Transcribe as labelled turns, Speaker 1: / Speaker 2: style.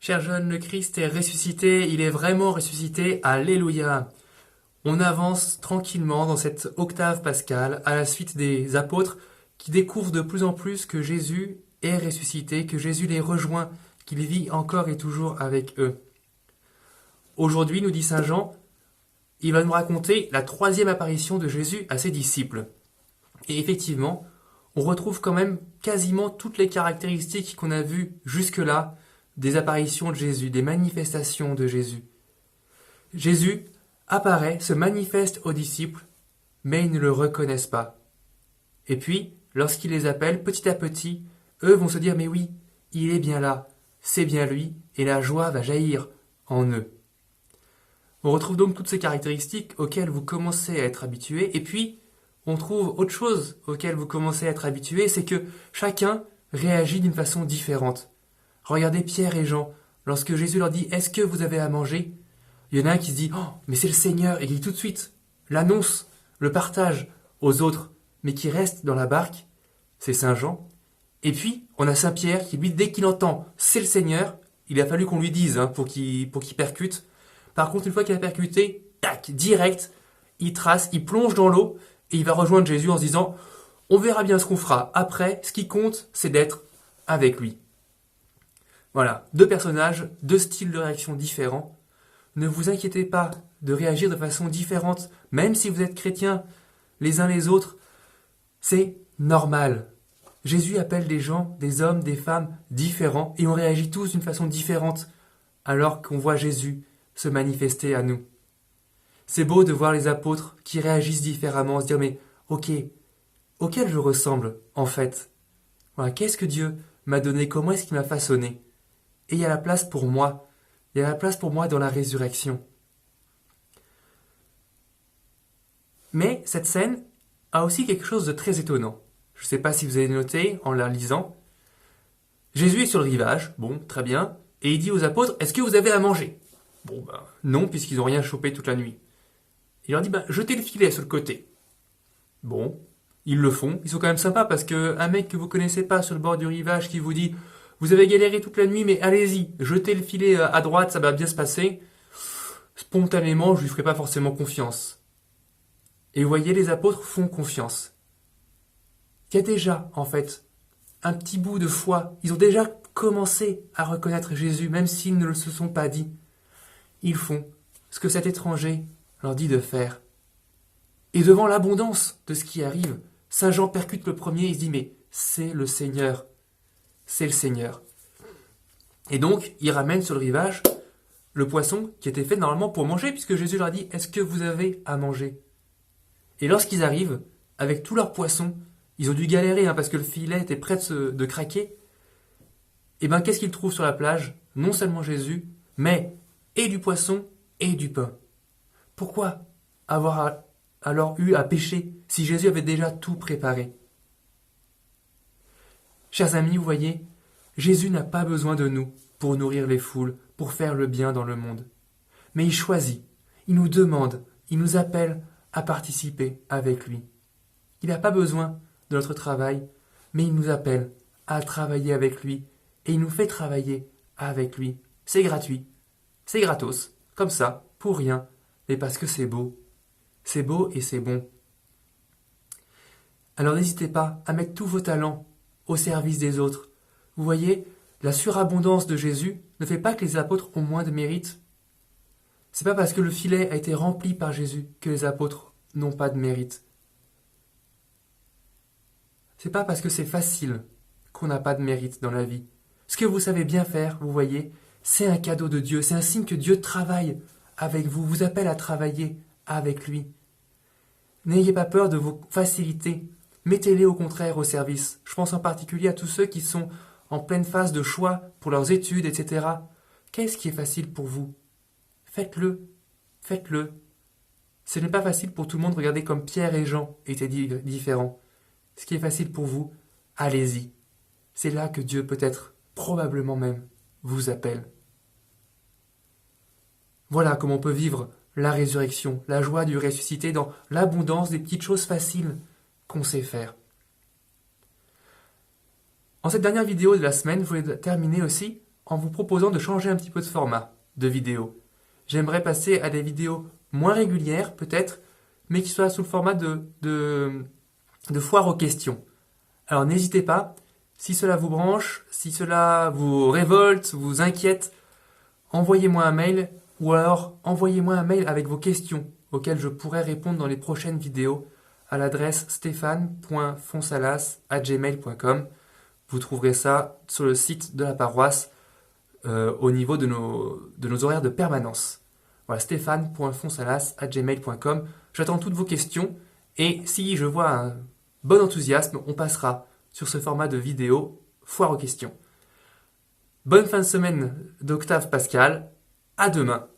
Speaker 1: Cher jeunes, le Christ est ressuscité, il est vraiment ressuscité, alléluia. On avance tranquillement dans cette octave pascale à la suite des apôtres qui découvrent de plus en plus que Jésus est ressuscité, que Jésus les rejoint, qu'il vit encore et toujours avec eux. Aujourd'hui, nous dit saint Jean, il va nous raconter la troisième apparition de Jésus à ses disciples. Et effectivement, on retrouve quand même quasiment toutes les caractéristiques qu'on a vues jusque-là des apparitions de Jésus, des manifestations de Jésus. Jésus apparaît, se manifeste aux disciples, mais ils ne le reconnaissent pas. Et puis, lorsqu'il les appelle, petit à petit, eux vont se dire « Mais oui, il est bien là, c'est bien lui », et la joie va jaillir en eux. On retrouve donc toutes ces caractéristiques auxquelles vous commencez à être habitués, et puis on trouve autre chose auquel vous commencez à être habitués, c'est que chacun réagit d'une façon différente. Regardez Pierre et Jean, lorsque Jésus leur dit « Est-ce que vous avez à manger ?» Il y en a un qui se dit « Oh, mais c'est le Seigneur !» et qui tout de suite l'annonce, le partage aux autres, mais qui reste dans la barque, c'est saint Jean. Et puis, on a saint Pierre qui, lui, dès qu'il entend « C'est le Seigneur !» il a fallu qu'on lui dise pour qu'il percute. Par contre, une fois qu'il a percuté, tac, direct, il trace, il plonge dans l'eau et il va rejoindre Jésus en se disant « On verra bien ce qu'on fera. Après, ce qui compte, c'est d'être avec lui. » Voilà, deux personnages, deux styles de réaction différents. Ne vous inquiétez pas de réagir de façon différente, même si vous êtes chrétiens les uns les autres. C'est normal. Jésus appelle des gens, des hommes, des femmes différents, et on réagit tous d'une façon différente alors qu'on voit Jésus se manifester à nous. C'est beau de voir les apôtres qui réagissent différemment, se dire mais ok, auquel je ressemble en fait. Voilà, qu'est-ce que Dieu m'a donné, comment est-ce qu'il m'a façonné? Et il y a la place pour moi. Il y a la place pour moi dans la résurrection. Mais cette scène a aussi quelque chose de très étonnant. Je ne sais pas si vous avez noté en la lisant. Jésus est sur le rivage, bon, très bien, et il dit aux apôtres, est-ce que vous avez à manger? Bon, non, puisqu'ils n'ont rien chopé toute la nuit. Il leur dit, jetez le filet sur le côté. Bon, ils le font. Ils sont quand même sympas parce qu'un mec que vous connaissez pas sur le bord du rivage qui vous dit, vous avez galéré toute la nuit, mais allez-y, jetez le filet à droite, ça va bien se passer. Spontanément, je lui ferai pas forcément confiance. Et vous voyez, les apôtres font confiance. Il y a déjà, en fait, un petit bout de foi. Ils ont déjà commencé à reconnaître Jésus, même s'ils ne le se sont pas dit. Ils font ce que cet étranger leur dit de faire. Et devant l'abondance de ce qui arrive, saint Jean percute le premier, il se dit, mais c'est le Seigneur. C'est le Seigneur. Et donc, il ramène sur le rivage le poisson qui était fait normalement pour manger, puisque Jésus leur dit, est-ce que vous avez à manger? Et lorsqu'ils arrivent, avec tout leur poisson, ils ont dû galérer, parce que le filet était prêt de craquer. Et qu'est-ce qu'ils trouvent sur la plage? Non seulement Jésus, mais et du poisson et du pain. Pourquoi avoir alors eu à pêcher si Jésus avait déjà tout préparé? Chers amis, vous voyez, Jésus n'a pas besoin de nous pour nourrir les foules, pour faire le bien dans le monde. Mais il choisit, il nous demande, il nous appelle à participer avec lui. Il n'a pas besoin de notre travail, mais il nous appelle à travailler avec lui et il nous fait travailler avec lui. C'est gratuit, c'est gratos, comme ça, pour rien, mais parce que c'est beau. C'est beau et c'est bon. Alors n'hésitez pas à mettre tous vos talents au service des autres. Vous voyez, la surabondance de Jésus ne fait pas que les apôtres ont moins de mérite. C'est pas parce que le filet a été rempli par Jésus que les apôtres n'ont pas de mérite. C'est pas parce que c'est facile qu'on n'a pas de mérite dans la vie. Ce que vous savez bien faire, vous voyez, c'est un cadeau de Dieu, c'est un signe que Dieu travaille avec vous, vous appelle à travailler avec lui. N'ayez pas peur de vos facilités, mettez-les au contraire au service. Je pense en particulier à tous ceux qui sont en pleine phase de choix pour leurs études, etc. Qu'est-ce qui est facile pour vous? Faites-le, faites-le. Ce n'est pas facile pour tout le monde, regardez comme Pierre et Jean étaient différents. Ce qui est facile pour vous, allez-y. C'est là que Dieu peut-être, probablement même, vous appelle. Voilà comment on peut vivre la résurrection, la joie du ressuscité dans l'abondance des petites choses faciles qu'on sait faire. En cette dernière vidéo de la semaine, je voulais terminer aussi en vous proposant de changer un petit peu de format de vidéo. J'aimerais passer à des vidéos moins régulières peut-être, mais qui soient sous le format de foire aux questions. Alors n'hésitez pas, si cela vous branche, si cela vous révolte, vous inquiète, envoyez-moi un mail ou alors envoyez-moi un mail avec vos questions auxquelles je pourrai répondre dans les prochaines vidéos à l'adresse stéphane.fonsalas@gmail.com. Vous trouverez ça sur le site de la paroisse au niveau de nos horaires de permanence. Voilà, stéphane.fonsalas@gmail.com. J'attends toutes vos questions et si je vois un bon enthousiasme, on passera sur ce format de vidéo foire aux questions. Bonne fin de semaine d'Octave Pascal. À demain.